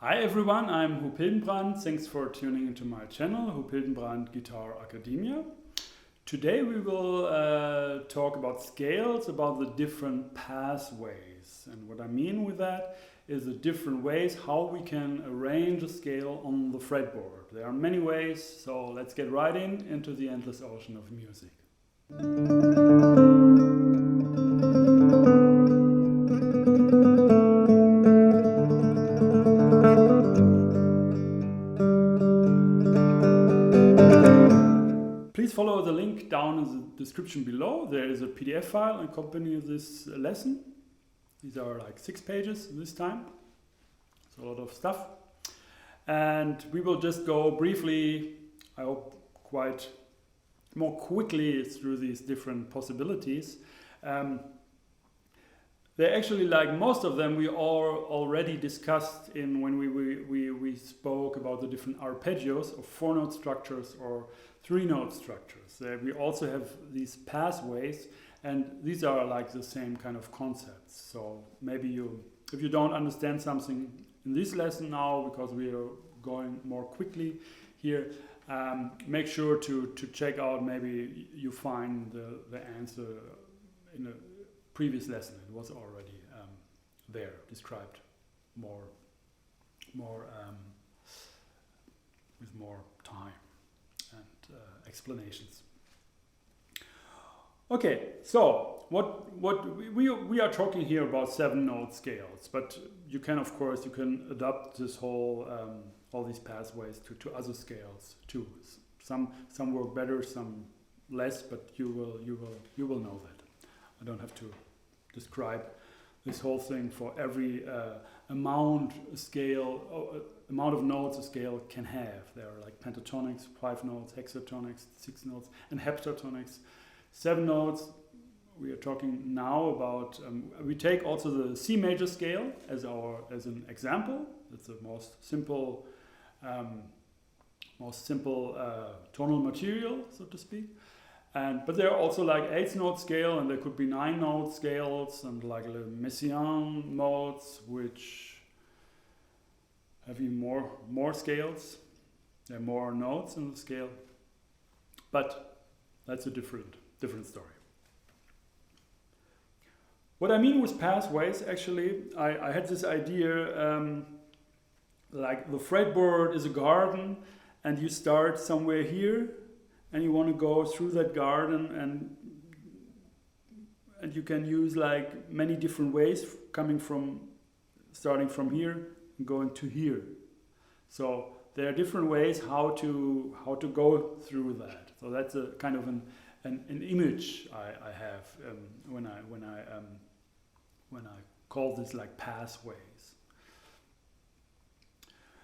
Hi everyone, I'm Huub Hildenbrand. Thanks for tuning into my channel, Huub Hildenbrand Guitar Academia. Today we will talk about scales, about the different pathways. And what I mean with that is the different ways how we can arrange a scale on the fretboard. There are many ways, so let's get right into the endless ocean of music. Please follow the link down in the description below. There is a PDF file accompanying this lesson. These are like 6 pages this time. It's a lot of stuff. And we will just go briefly, I hope quite more quickly through these different possibilities. They're actually, like most of them, we all already discussed in when we spoke about the different arpeggios of 4-note structures or 3-note structures. We also have these pathways, and these are like the same kind of concepts. So maybe if you don't understand something in this lesson now, because we are going more quickly here, make sure to check out, maybe you find the answer in a previous lesson. It was already there, described more with more time and explanations. Okay, so what we are talking here about 7-note scales, but you can, of course, you can adapt this whole all these pathways to other scales too. Some work better, some less, but you will know that. I don't have to describe this whole thing for every amount of notes a scale can have. There are like pentatonics, 5 notes, hexatonics, 6 notes, and heptatonics. 7 notes, we are talking now about, we take also the C major scale as an example. It's the most simple tonal material, so to speak. But there are also like 8-note scale, and there could be 9-note scales, and like the Messiaen modes, which have even more scales. There are more notes in the scale, but that's a different story. What I mean with pathways, actually, I had this idea, like the fretboard is a garden, and you start somewhere here, and you want to go through that garden, and you can use like many different ways, starting from here and going to here. So there are different ways how to go through that. So that's a kind of an image I have when I call this like pathways.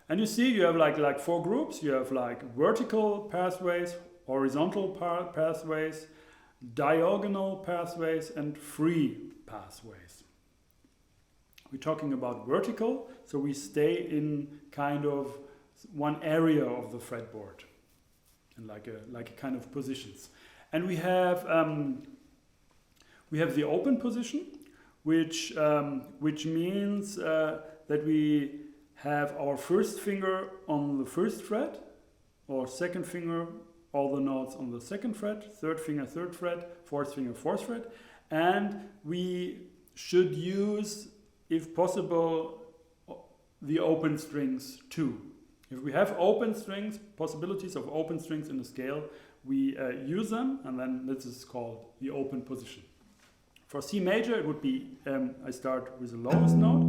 And you see, you have like 4 groups. You have like vertical pathways, horizontal pathways, diagonal pathways, and free pathways. We're talking about vertical, so we stay in kind of one area of the fretboard, and like a kind of positions. And we have the open position, which means that we have our first finger on the first fret, or second finger, all the notes on the 2nd fret, third finger, 3rd fret, fourth finger, 4th fret, and we should use, if possible, the open strings too. If we have open strings, possibilities of open strings in the scale, we use them, and then this is called the open position. For C major, it would be, I start with the lowest note.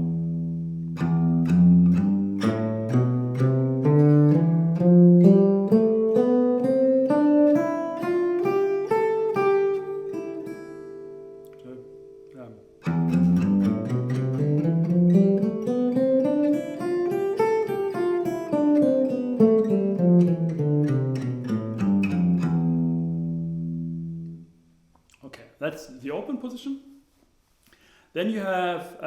That's the open position. Then you have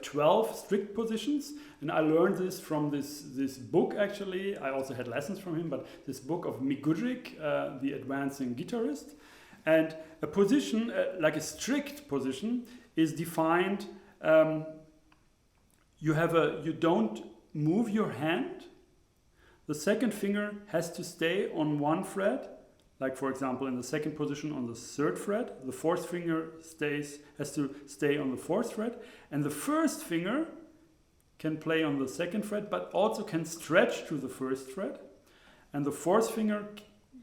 12 strict positions, and I learned this from this book actually. I also had lessons from him, but this book of Mick Goodrick, the advancing guitarist. And a position, like a strict position, is defined you don't move your hand. The second finger has to stay on one fret, like for example in the second position on the third fret. The fourth finger has to stay on the fourth fret, and the first finger can play on the second fret but also can stretch to the first fret, and the fourth finger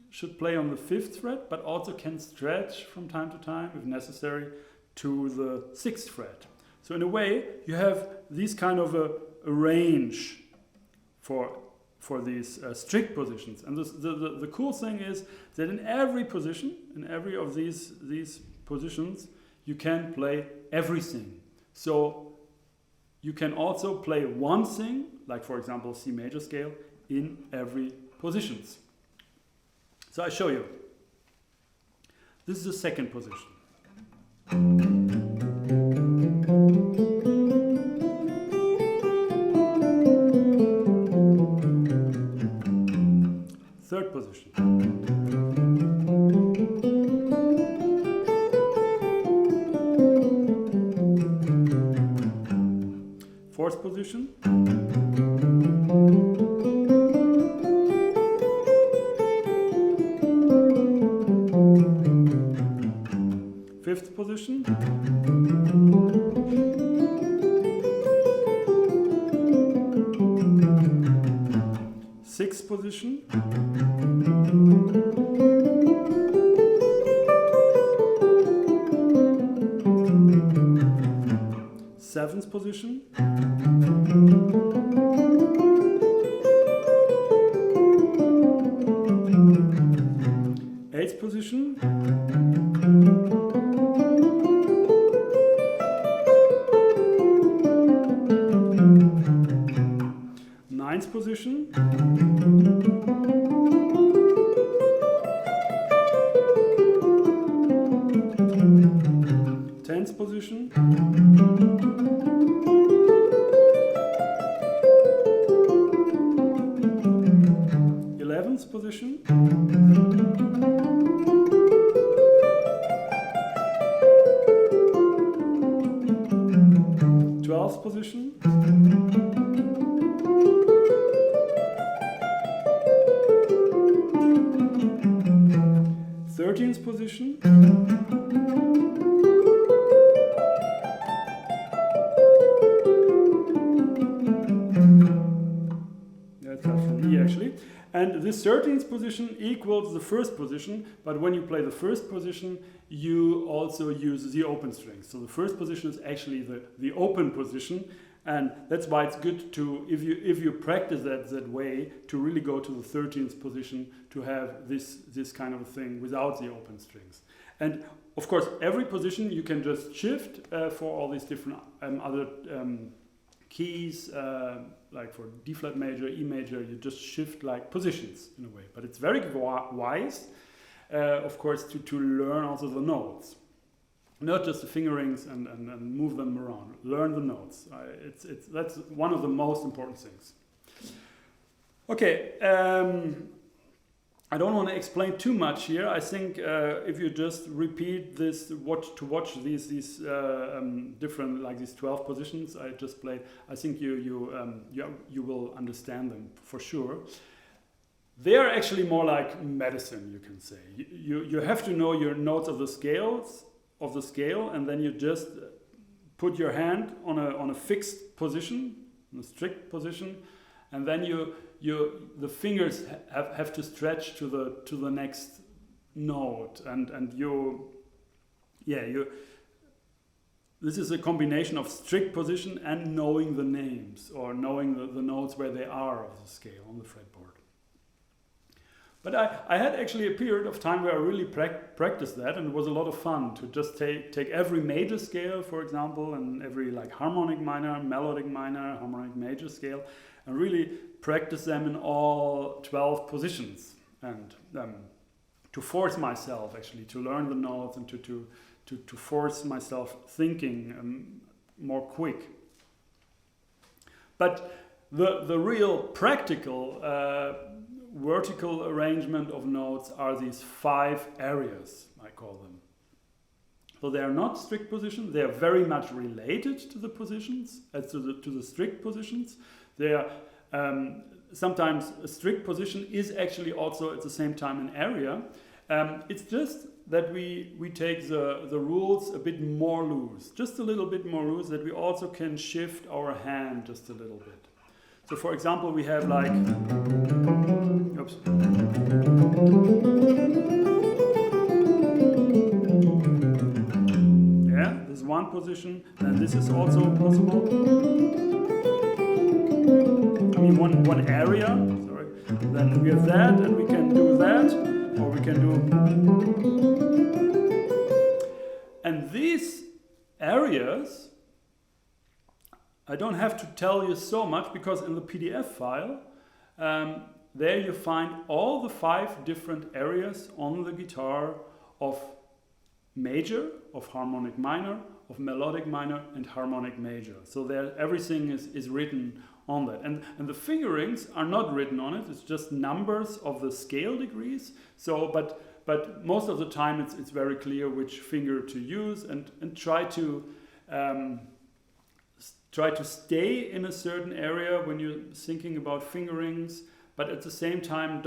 should play on the fifth fret but also can stretch from time to time if necessary to the sixth fret. So in a way you have these kind of a range for these strict positions. And the cool thing is that in every position, in every of these positions, you can play everything. So you can also play one thing, like for example C major scale, in every positions. So I show you. This is the second position. Third position. Fourth position. Fifth position. Sixth position. Seventh position. Eighth position. Ninth position. 10th position. 11th position. 12th position. 13th position. 13th position equals the first position, but when you play the first position, you also use the open strings. So the first position is actually the open position, and that's why it's good to, if you practice that way, to really go to the 13th position to have this kind of a thing without the open strings. And of course, every position you can just shift for all these different other keys, like for D flat major, E major, you just shift like positions in a way. But it's very wise, of course, to learn also the notes. Not just the fingerings and move them around. Learn the notes. That's one of the most important things. Okay, I don't want to explain too much here. I think if you just repeat this, watch these different, like these 12 positions I just played, I think you will understand them for sure. They are actually more like medicine, you can say. You have to know your notes of the scale, and then you just put your hand on a fixed position, in a strict position, and then the fingers have to stretch to the next note, and this is a combination of strict position and knowing the names, or knowing the notes where they are of the scale on the fretboard. But I had actually a period of time where I really practiced that, and it was a lot of fun to just take every major scale, for example, and every like harmonic minor, melodic minor, harmonic major scale, and really practice them in all 12 positions, and to force myself actually to learn the notes, and to force myself thinking more quick. But the real practical vertical arrangement of notes are these 5 areas, I call them. So they are not strict positions. They are very much related to the positions, to the strict positions. They are sometimes a strict position is actually also at the same time an area. It's just that we take the rules a bit more loose, just a little bit more loose, that we also can shift our hand just a little bit. So for example, we have like, oops. Yeah, this is one position, and this is also possible. I mean, one area, sorry. Then we have that, and we can do that, or we can do. And these areas, I don't have to tell you so much, because in the PDF file, there you find all the 5 different areas on the guitar of major, of harmonic minor, of melodic minor, and harmonic major. So there, everything is written on that. And the fingerings are not written on it, it's just numbers of the scale degrees. So, but most of the time it's very clear which finger to use, and try to stay in a certain area when you're thinking about fingerings, but at the same time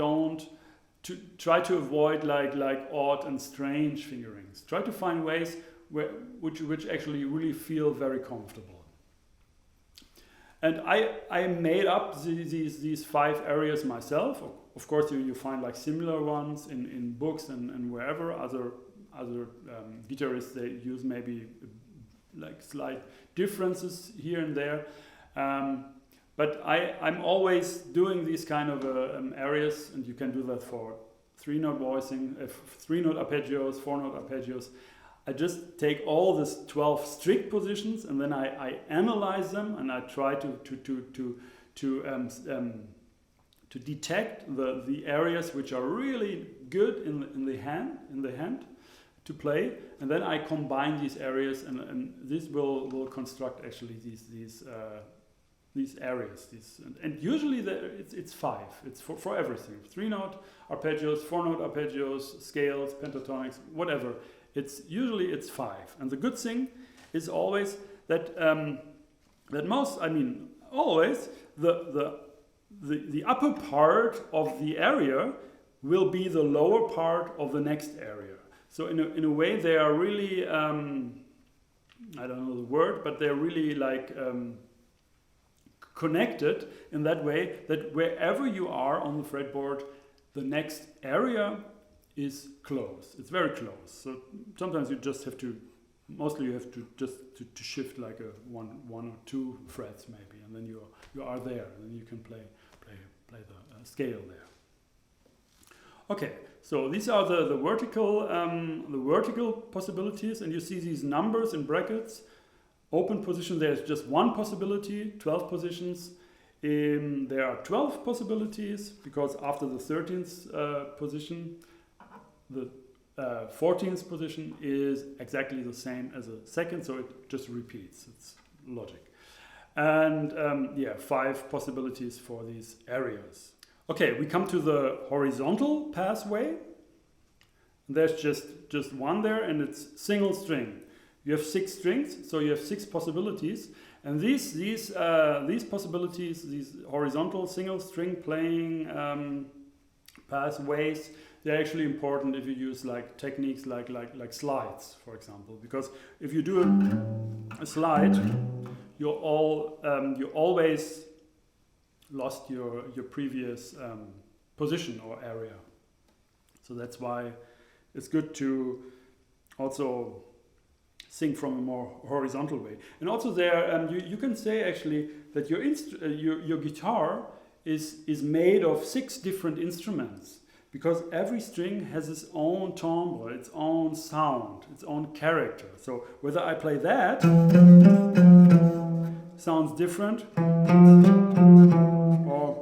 try to avoid like odd and strange fingerings. Try to find ways which actually really feel very comfortable. And I made up these 5 areas myself. Of course, you find like similar ones in books and wherever. Other guitarists, they use maybe like slight differences here and there. But I'm always doing these kind of areas, and you can do that for 3-note voicing, 3-note arpeggios, 4-note arpeggios. I just take all these 12 strict positions, and then I analyze them, and I try to detect the areas which are really good in the hand to play, and then I combine these areas, and this will construct actually these areas. And usually it's 5. It's for everything. 3-note arpeggios, 4-note arpeggios, scales, pentatonics, whatever. It's 5. And the good thing is always that always the upper part of the area will be the lower part of the next area. So in a way they are really I don't know the word, but they're really like connected in that way that wherever you are on the fretboard, the next area is close. It's very close. So sometimes you just have to, mostly you have to just to shift like a one or 2 frets maybe, and then you are there, and then you can play the scale there. Okay, so these are the vertical possibilities, and you see these numbers in brackets. Open position, there's just 1 possibility. 12 positions. There are 12 possibilities, because after the 13th position, the 14th position is exactly the same as the second, so it just repeats. It's logic. And 5 possibilities for these areas. Okay, we come to the horizontal passway. There's just 1 there, and it's single string. You have 6 strings, so you have 6 possibilities. And these possibilities, these horizontal single string playing pathways, they're actually important if you use like techniques like slides, for example. Because if you do a slide, you always lost your previous position or area. So that's why it's good to also sing from a more horizontal way. And also there, you can say actually that your guitar is made of 6 different instruments, because every string has its own timbre, its own sound, its own character. So whether I play that, sounds different, or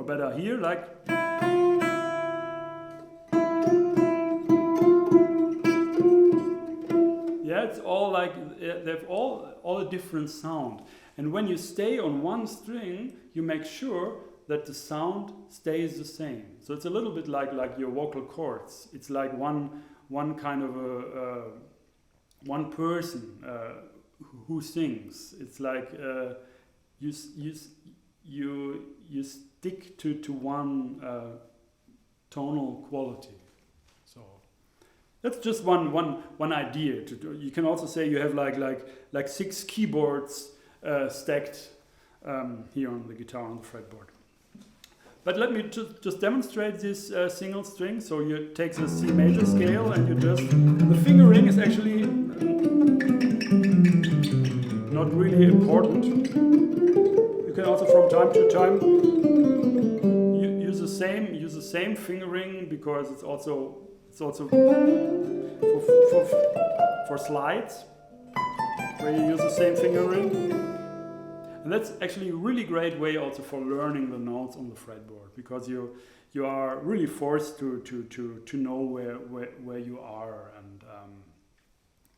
better here, like. Yeah, it's all like, they have all a different sound. And when you stay on one string, you make sure that the sound stays the same. So it's a little bit like your vocal cords. It's like one kind of a one person who sings. It's like you stick to one tonal quality. So that's just one idea to do. You can also say you have like 6 keyboards stacked here on the guitar on the fretboard. But let me just demonstrate this single string. So you take the C major scale and you just, the fingering is actually not really important. You can also from time to time use the same fingering, because it's also for slides where you use the same fingering. And that's actually a really great way also for learning the notes on the fretboard, because you are really forced to know where you are, and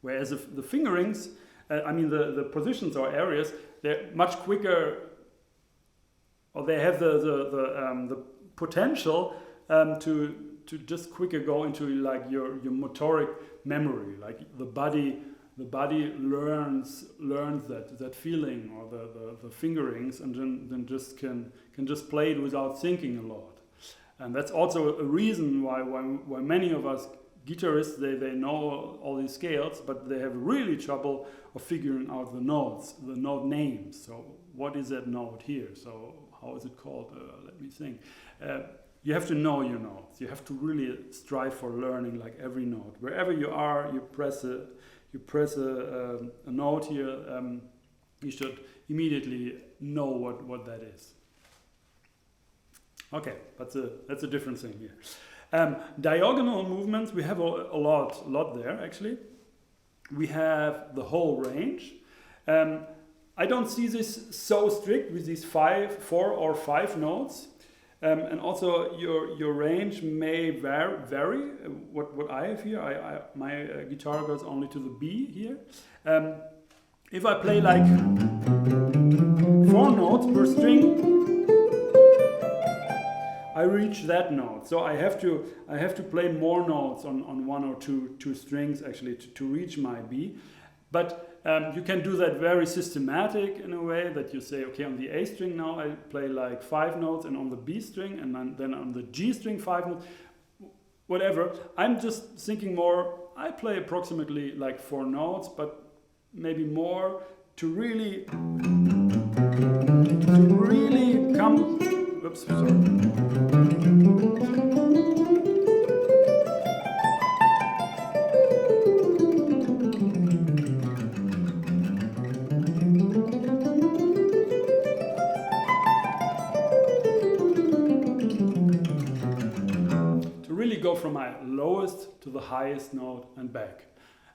whereas the fingerings, I mean the positions or areas, they're much quicker, or they have the potential to just quicker go into like your motoric memory, like the body learns that feeling or the fingerings, and then just can just play it without thinking a lot. And that's also a reason why many of us guitarists, they know all these scales, but they have really trouble of figuring out the notes, the note names. So what is that note here? So how is it called? Let me think. You have to know your notes. You have to really strive for learning like every note. Wherever you are, you press a note here, you should immediately know what that is. Okay, that's a different thing here. Diagonal movements, we have a lot there actually. We have the whole range. I don't see this so strict with these 4 or 5 notes. And also your range may vary. What I have here, my guitar goes only to the B here. If I play like 4 notes per string, I reach that note. So I have to play more notes on 1 or 2 strings actually to reach my B. But you can do that very systematic in a way that you say, okay, on the A string now I play like 5 notes, and on the B string, and then on the G string 5 notes, whatever. I'm just thinking more, I play approximately like 4 notes, but maybe more to really come, oops, sorry. Go from my lowest to the highest note and back.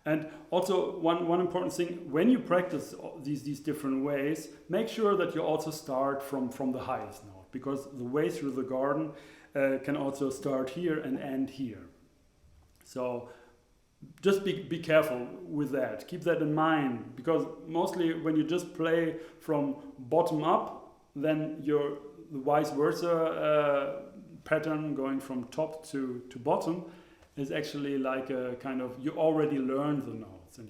And also one important thing, when you practice these different ways, make sure that you also start from the highest note, because the way through the garden can also start here and end here. So just be careful with that. Keep that in mind, because mostly when you just play from bottom up, then the vice versa pattern going from top to bottom is actually like a kind of, you already learned the notes, and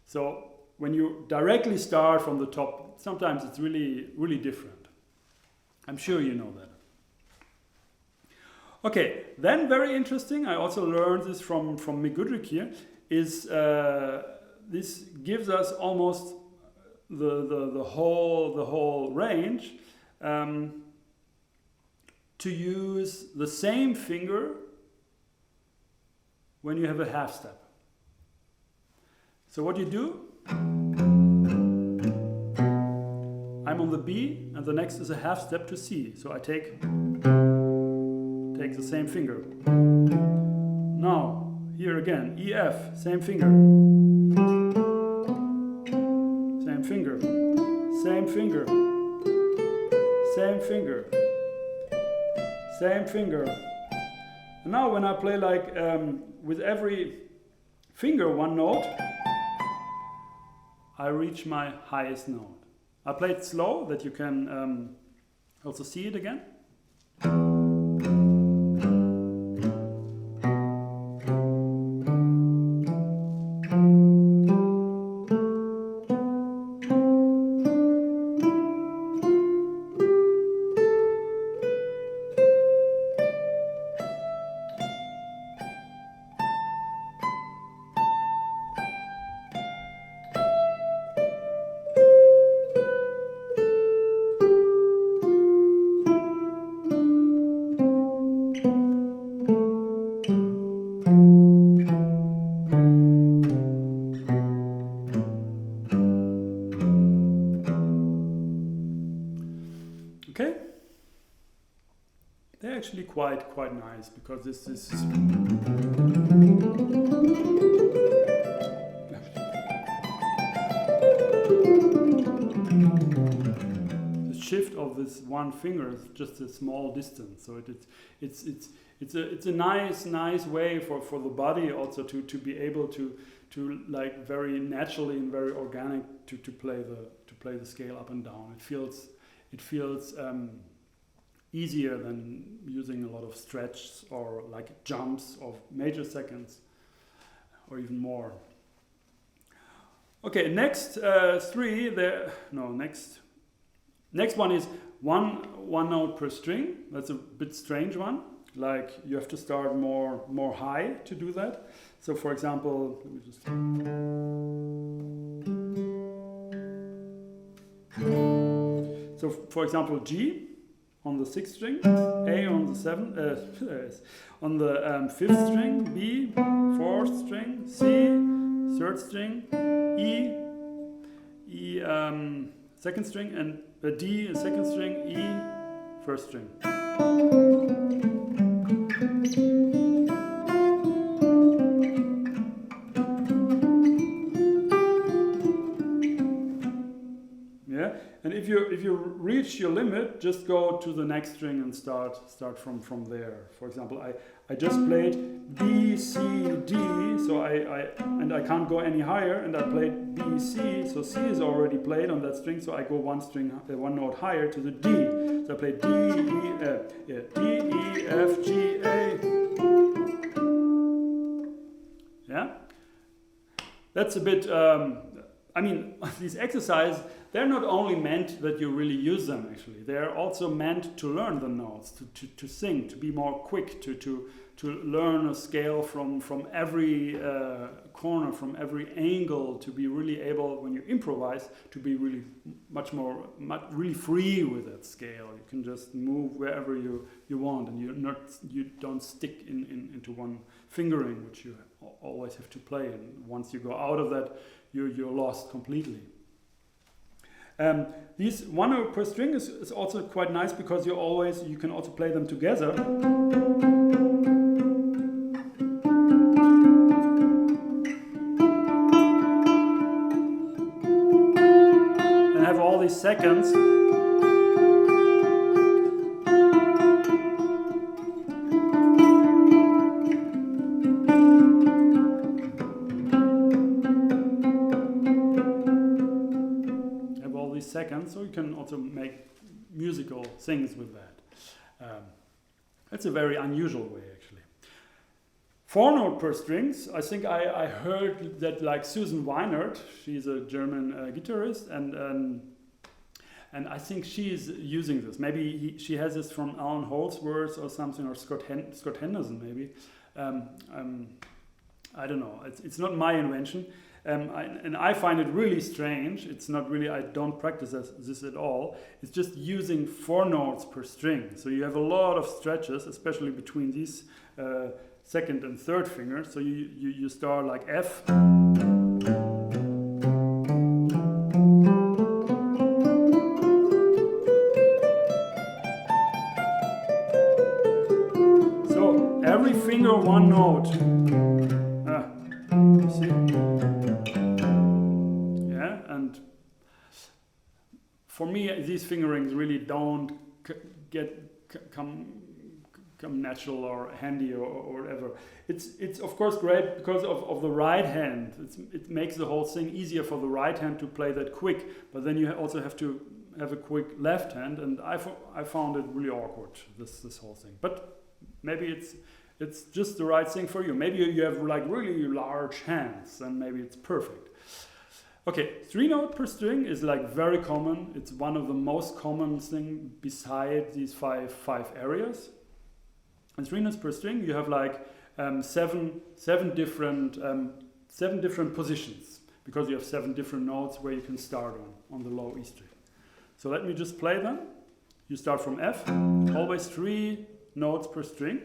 so when you directly start from the top, sometimes it's really different. I'm sure you know that. Okay, then very interesting, I also learned this from Mick Goodrick here, is this gives us almost the whole range. To use the same finger when you have a half step. So what you do, I'm on the B, and the next is a half step to C. So I take the same finger. Now, here again, E, F, same finger. Same finger. Same finger. Same finger. Same finger. And now when I play like with every finger 1 note, I reach my highest note. I play it slow, that you can also see it again. actually quite nice, because this is the shift of this one finger is just a small distance, so it's a nice way for the body also to be able to like very naturally and very organic to play the scale up and down. It feels easier than using a lot of stretches or like jumps of major seconds or even more. Okay, next next one is one note per string. That's a bit strange one. Like you have to start more high to do that. So for example, let me just. So for example, G on the 6th string, A on the 7th, on the 5th string, B 4th string, C 3rd string, E 2nd string, and D 2nd string, E 1st string. Yeah, and if you reach your limit, just go to the next string and start from there. For example, I just played B, C, D, so I can't go any higher, and I played B, C, so C is already played on that string, so I go one note higher to the D. So I play D, E, F, D, E, F, G, A. Yeah, that's a bit. I mean, these exercises, they're not only meant that you really use them, actually. They're also meant to learn the notes, to sing, to be more quick, to learn a scale from every corner, from every angle, to be really able, when you improvise, to be really really free with that scale. You can just move wherever you want, and you don't stick into one fingering, which you always have to play. And once you go out of that, you're lost completely. These one note per string is also quite nice, because you can also play them together. And have all these seconds. Seconds, so you can also make musical things with that. That's a very unusual way, actually. 4 note per strings. I think I heard that, like Susan Reinert, she's a German guitarist, and I think she's using this. Maybe she has this from Alan Holdsworth or something, or Scott Henderson maybe. I don't know. It's not my invention. And I find it really strange. It's not really, I don't practice this at all. It's just using 4 notes per string. So you have a lot of stretches, especially between these 2nd and 3rd fingers. So you start like F. So every finger 1 note. See? Yeah, and for me, these fingerings really don't come natural or handy or whatever. It's of course great because of the right hand. It makes the whole thing easier for the right hand to play that quick, but then you also have to have a quick left hand, and I found it really awkward, this whole thing. But maybe it's just the right thing for you. Maybe you have like really large hands, and maybe it's perfect. Okay, 3 note per string is like very common. It's one of the most common thing beside these five areas. And 3 notes per string, you have like seven different positions, because you have 7 different notes where you can start on the low E string. So let me just play them. You start from F, always 3 notes per string.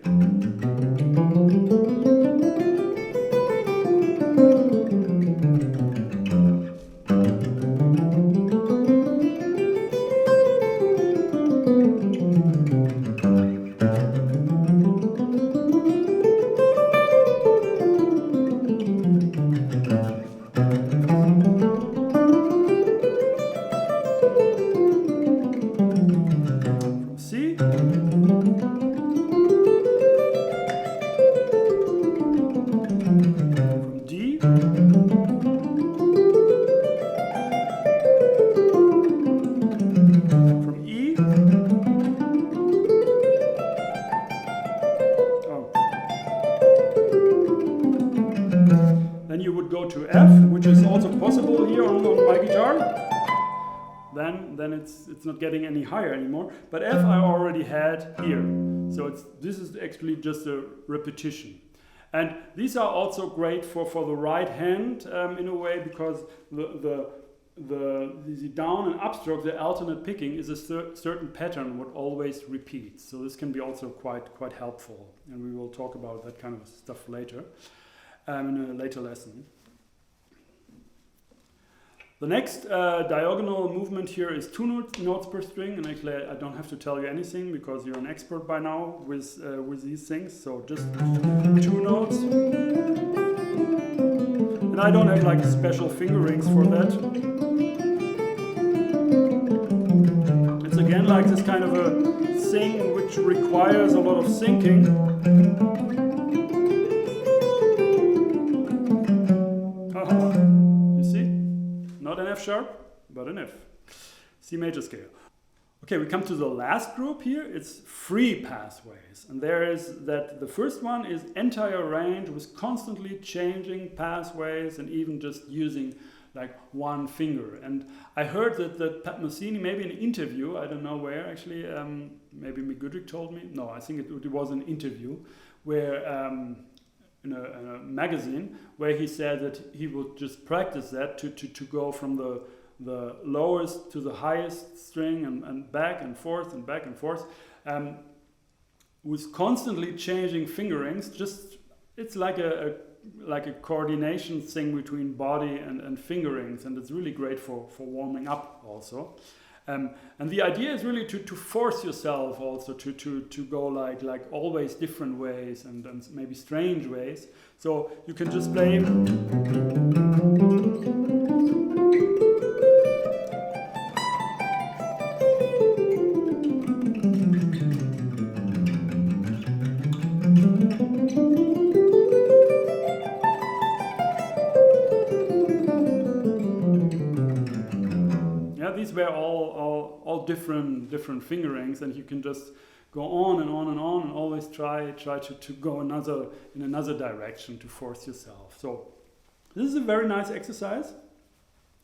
sharp, then it's not getting any higher anymore. But F I already had here, so this is actually just a repetition. And these are also great for the right hand in a way, because the down and upstroke, the alternate picking, is a certain pattern what always repeats. So this can be also quite helpful, and we will talk about that kind of stuff later in a later lesson. The next diagonal movement here is 2 notes per string, and actually I don't have to tell you anything because you're an expert by now with these things. So just 2 notes, and I don't have like special fingerings for that. It's again like this kind of a thing which requires a lot of thinking. Not an F sharp, but an F. C major scale. Okay, we come to the last group here. It's free pathways. And there is that the first one is entire range with constantly changing pathways and even just using like one finger. And I heard that Pat Messini, maybe in an interview, I don't know where actually, maybe Migudrik told me. No, I think it was an interview where in a magazine where he said that he would just practice that to go from the lowest to the highest string and back and forth and back and forth with constantly changing fingerings. Just it's like a coordination thing between body and fingerings, and it's really great for warming up also. And the idea is really to force yourself also to go like always different ways and maybe strange ways. So you can just play. These were all different fingerings, and you can just go on and on and on, and always try to go in another direction to force yourself. So this is a very nice exercise,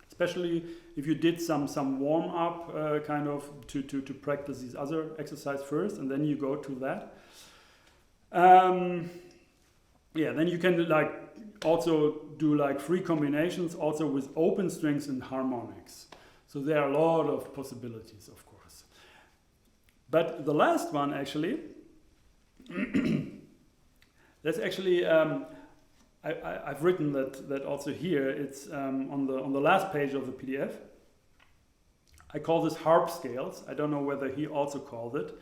especially if you did some warm up kind of to practice these other exercise first, and then you go to that. Then you can like also do like free combinations also with open strings and harmonics. So there are a lot of possibilities, of course. But the last one, actually, that's actually I've written that also here. It's on the last page of the PDF. I call this Harp Scales. I don't know whether he also called it.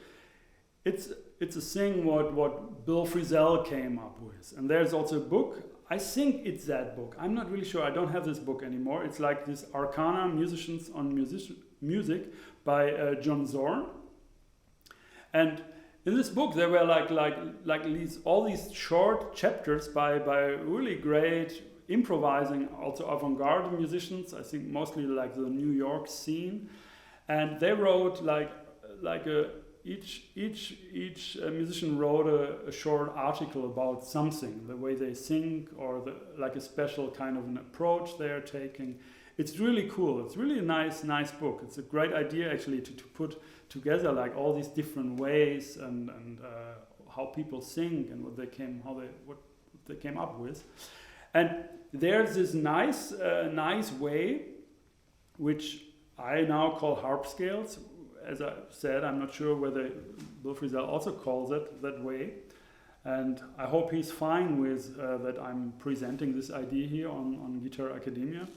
It's a thing what Bill Frisell came up with, and there's also a book. I think it's that book. I'm not really sure. I don't have this book anymore. It's like this Arcana Musicians on Music by John Zorn. And in this book, there were all these short chapters by really great improvising, also avant-garde musicians. I think mostly like the New York scene, and they wrote each musician wrote a short article about something, the way they sing, or like a special kind of an approach they are taking. It's really cool. It's really a nice book. It's a great idea actually to put together like all these different ways and how people sing and what they came up with. And there's this nice way, which I now call harp scales. As I said, I'm not sure whether Bill Frisell also calls it that way, and I hope he's fine with that I'm presenting this idea here on Guitar Academia.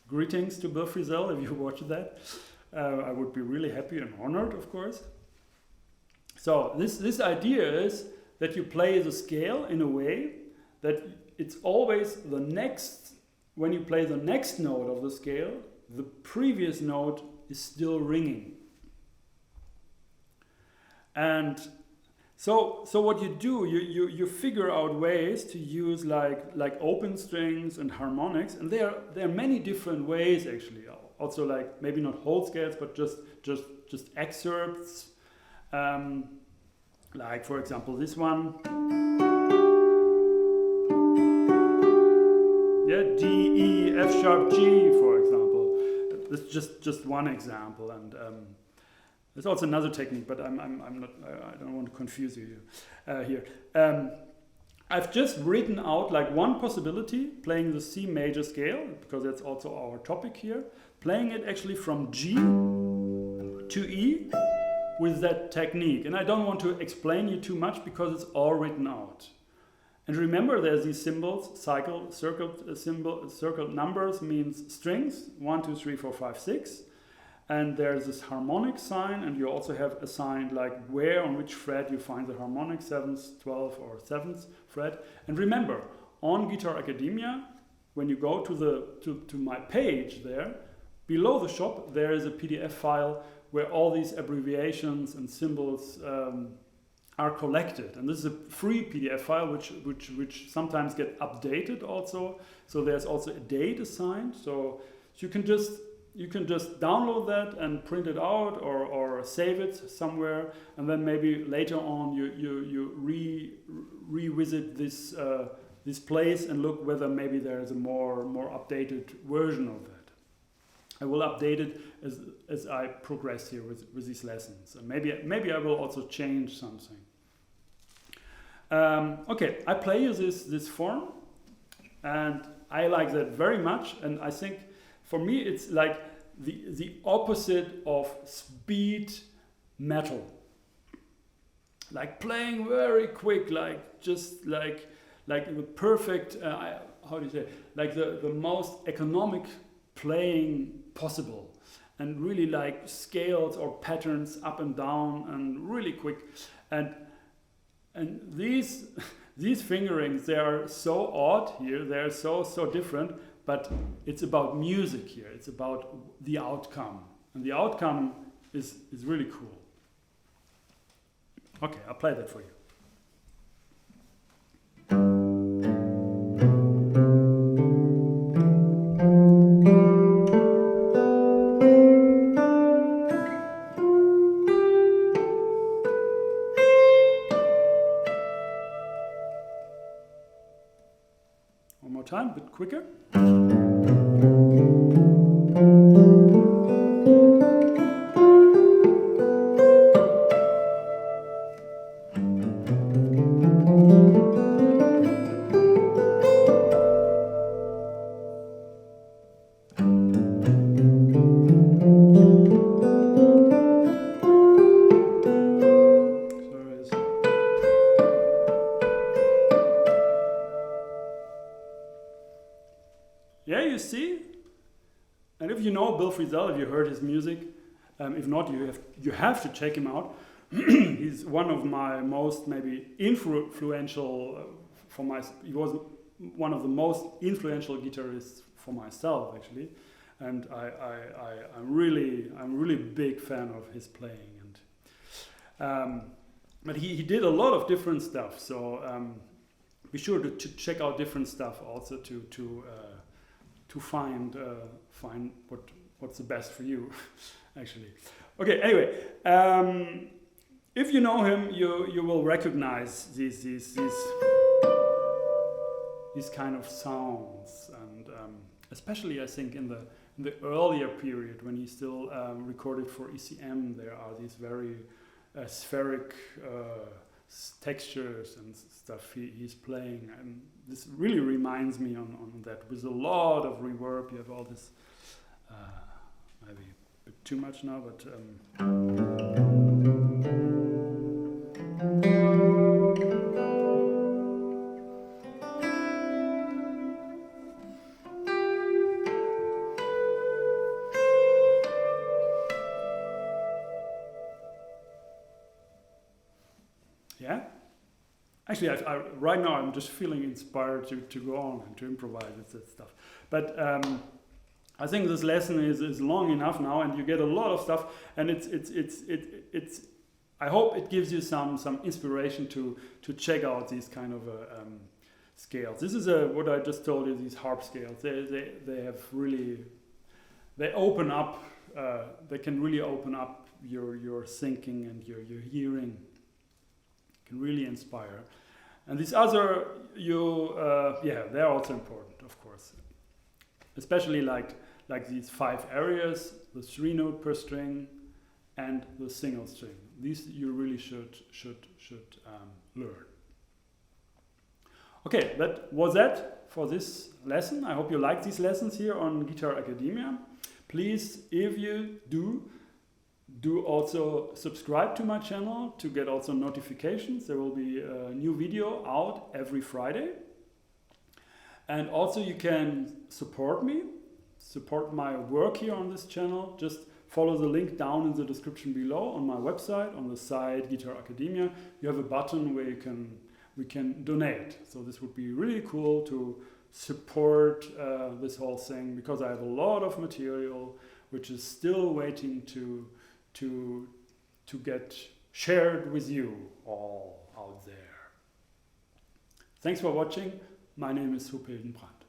Greetings to Bill Frisell if you watch that. I would be really happy and honored, of course. So this idea is that you play the scale in a way that it's always the next, when you play the next note of the scale, the previous note is still ringing. And so what you do, you figure out ways to use like open strings and harmonics, and there are many different ways actually. Also like maybe not whole scales, but just excerpts. Like for example this one. Yeah, D, E, F sharp G, for example. That's just one example, and there's also another technique, but I'm not. I don't want to confuse you here. I've just written out like one possibility, playing the C major scale, because that's also our topic here. Playing it actually from G to E with that technique. And I don't want to explain you too much because it's all written out. And remember, there's these symbols, circled numbers means strings, 1, 2, 3, 4, 5, 6. And there's this harmonic sign, and you also have assigned like where, on which fret you find the harmonic, 7th, 12th, or 7th fret. And remember, on Guitar Academia, when you go to my page there, below the shop, there is a PDF file where all these abbreviations and symbols are collected. And this is a free PDF file which sometimes get updated also. So there's also a date assigned. So you can just download that and print it out or save it somewhere, and then maybe later on you revisit this place and look whether maybe there is a more updated version of that. I will update it as I progress here with these lessons, and maybe I will also change something. Okay, I play you this form, and I like that very much, and I think for me it's like the opposite of speed metal. Like playing very quick, like just like the perfect, how do you say, like the most economic playing possible, and really like scales or patterns up and down and really quick, and these fingerings, they are so odd here, they are so different, but it's about music here, it's about the outcome, and the outcome is really cool. Okay, I'll play that for you. One more time, a bit quicker. Yeah, you see? And if you know Bill Frisell, if you heard his music, if not, you have to check him out. He's one of my most maybe influential he was one of the most influential guitarists for myself actually, and I'm really big fan of his playing, and but he did a lot of different stuff, so be sure to check out different stuff also to find what's the best for you actually. Okay, anyway, if you know him, you will recognize these kind of sounds, and especially I think in the earlier period when he still recorded for ECM, there are these very spheric textures and stuff he's playing, and this really reminds me on that. With a lot of reverb, you have all this, maybe a bit too much now, but yeah. Actually, right now I'm just feeling inspired to go on and to improvise with that stuff. But I think this lesson is long enough now, and you get a lot of stuff. And it's I hope it gives you some inspiration to check out these kind of scales. This is what I just told you. These harp scales. They have really, they open up. They can really open up your thinking and your hearing. Can really inspire. And these other, they're also important, of course. especially like these 5 areas, the 3 note per string and the single string. These you really should learn. Okay, that was it for this lesson. I hope you like these lessons here on Guitar Academia. Please, if you do also subscribe to my channel to get also notifications. There will be a new video out every Friday. And also you can support me, support my work here on this channel. Just follow the link down in the description below on my website, on the site Guitar Academia. You have a button where we can donate. So this would be really cool to support this whole thing, because I have a lot of material which is still waiting to get shared with you all out there. Thanks for watching. My name is Harp Scales.